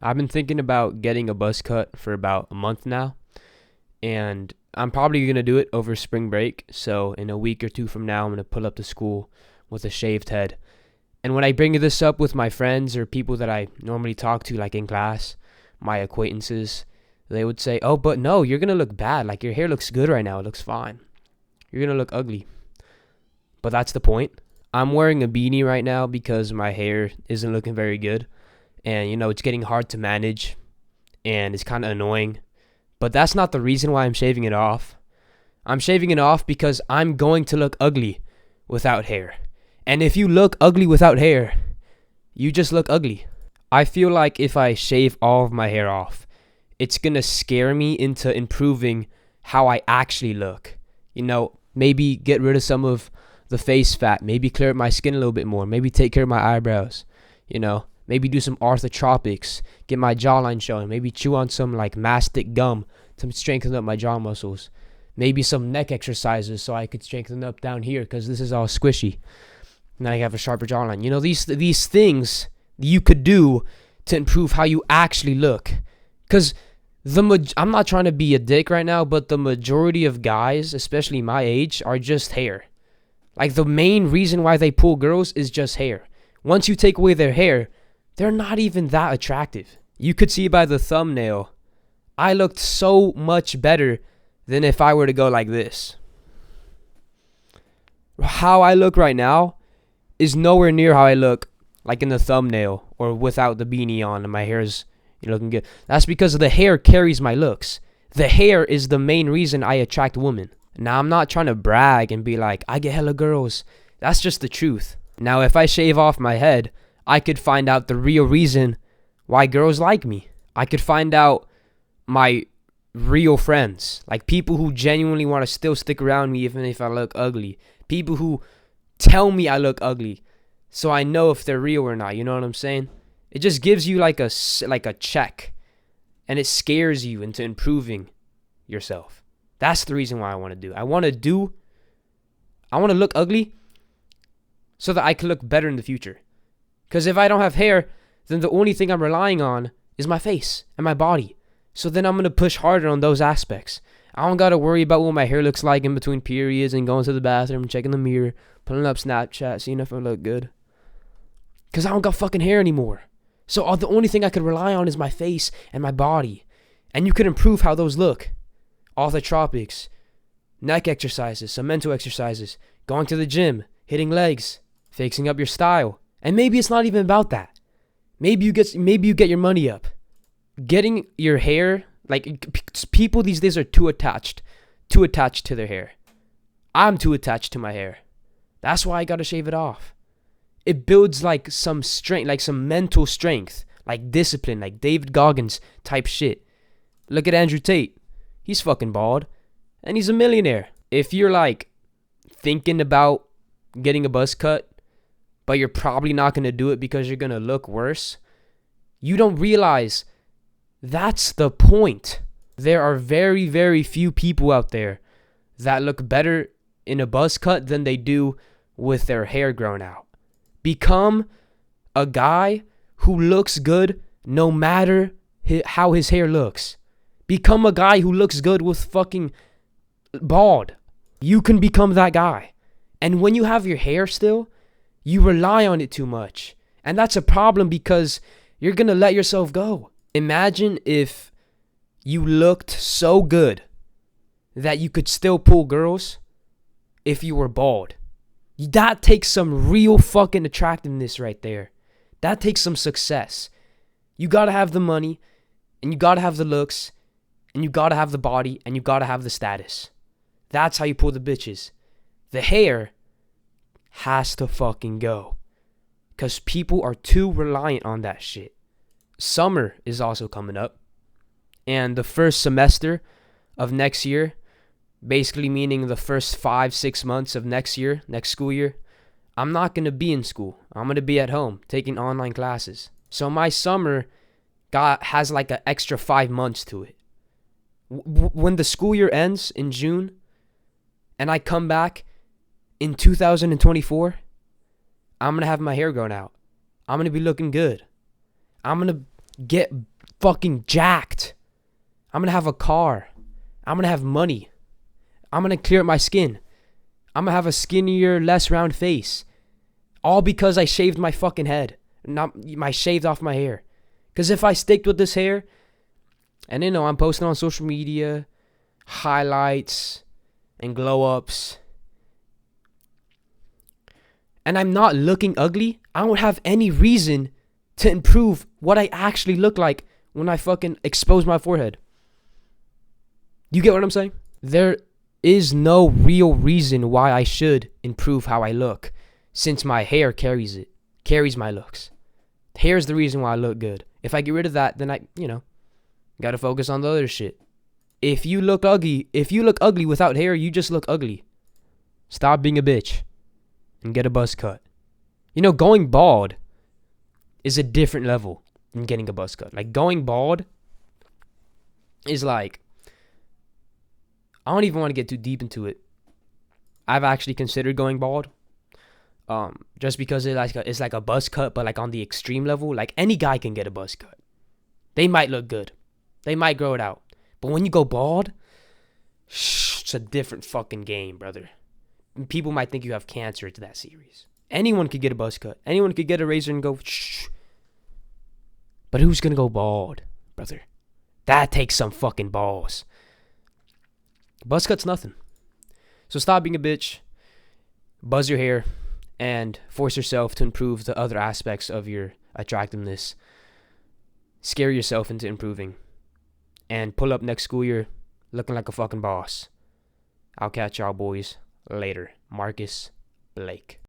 I've been thinking about getting a buzz cut for about a month now, and I'm probably going to do it over spring break. So, in a week or two from now, I'm going to pull up to school with a shaved head. And when I bring this up with my friends or people that I normally talk to, like in class, my acquaintances, they would say, "Oh, but no, you're going to look bad. Like, your hair looks good right now. It looks fine. You're going to look ugly." But that's the point. I'm wearing a beanie right now because my hair isn't looking very good. And, it's getting hard to manage and it's kind of annoying. But that's not the reason why I'm shaving it off. I'm shaving it off because I'm going to look ugly without hair. And if you look ugly without hair, you just look ugly. I feel like if I shave all of my hair off, it's going to scare me into improving how I actually look. Maybe get rid of some of the face fat, maybe clear up my skin a little bit more, maybe take care of my eyebrows, maybe do some orthotropics, get my jawline showing, maybe chew on some like mastic gum to strengthen up my jaw muscles, maybe some neck exercises so I could strengthen up down here because this is all squishy. Now I have a sharper jawline. These things you could do to improve how you actually look. Because I'm not trying to be a dick right now, but the majority of guys, especially my age, are just hair. Like, the main reason why they pull girls is just hair. Once you take away their hair, they're not even that attractive. You could see by the thumbnail, I looked so much better than if I were to go like this. How I look right now is nowhere near how I look like in the thumbnail or without the beanie on and my hair's looking good. That's because the hair carries my looks. The hair is the main reason I attract women. Now, I'm not trying to brag and be like, I get hella girls. That's just the truth. Now, if I shave off my head, I could find out the real reason why girls like me. I could find out my real friends, like people who genuinely want to still stick around me even if I look ugly. People who tell me I look ugly so I know if they're real or not. You know what I'm saying? It just gives you like a check, and it scares you into improving yourself. That's the reason why I want to do. I want to look ugly so that I can look better in the future. Because if I don't have hair, then the only thing I'm relying on is my face and my body. So then I'm going to push harder on those aspects. I don't got to worry about what my hair looks like in between periods and going to the bathroom, checking the mirror, pulling up Snapchat, seeing if I look good. Because I don't got fucking hair anymore. So the only thing I could rely on is my face and my body. And you can improve how those look. Orthotropics, neck exercises, some mental exercises, going to the gym, hitting legs, fixing up your style. And maybe it's not even about that. Maybe you get your money up. Getting your hair, like, people these days are too attached to their hair. I'm too attached to my hair. That's why I gotta shave it off. It builds like some strength, like some mental strength, like discipline, like David Goggins type shit. Look at Andrew Tate. He's fucking bald, and he's a millionaire. If you're like thinking about getting a buzz cut, but you're probably not going to do it because you're going to look worse, you don't realize that's the point. There are very, very few people out there that look better in a buzz cut than they do with their hair grown out. Become a guy who looks good no matter how his hair looks. Become a guy who looks good with fucking bald. You can become that guy. And when you have your hair still, you rely on it too much. And that's a problem because you're going to let yourself go. Imagine if you looked so good that you could still pull girls if you were bald. That takes some real fucking attractiveness right there. That takes some success. You got to have the money, and you got to have the looks, and you gotta have the body, and you gotta have the status. That's how you pull the bitches. The hair has to fucking go. Because people are too reliant on that shit. Summer is also coming up. And the first semester of next year, basically meaning the first 5-6 months of next school year, I'm not gonna be in school. I'm gonna be at home, taking online classes. So my summer has like an extra 5 months to it. When the school year ends in June and I come back in 2024, I'm going to have my hair grown out. I'm going to be looking good. I'm going to get fucking jacked. I'm gonna have a car. I'm gonna have money. I'm gonna clear up my skin. I'm gonna have a skinnier, less round face. All because I shaved my fucking head. Shaved off my hair. Because if I sticked with this hair, and I'm posting on social media, highlights, and glow ups, and I'm not looking ugly, I don't have any reason to improve what I actually look like when I fucking expose my forehead. You get what I'm saying? There is no real reason why I should improve how I look, since my hair carries my looks. Hair is the reason why I look good. If I get rid of that, then I gotta focus on the other shit. If you look ugly without hair, you just look ugly. Stop being a bitch and get a buzz cut. Going bald is a different level than getting a buzz cut. Like, going bald is like, I don't even want to get too deep into it. I've actually considered going bald. Just because it's like a buzz cut, but like on the extreme level. Like, any guy can get a buzz cut. They might look good. They might grow it out. But when you go bald, it's a different fucking game, brother. People might think you have cancer. It's that serious. Anyone could get a buzz cut. Anyone could get a razor and go shh. But who's gonna go bald, brother? That takes some fucking balls. Buzz cut's nothing. So stop being a bitch. Buzz your hair. And force yourself to improve the other aspects of your attractiveness. Scare yourself into improving. And pull up next school year looking like a fucking boss. I'll catch y'all boys later. Marcus Blake.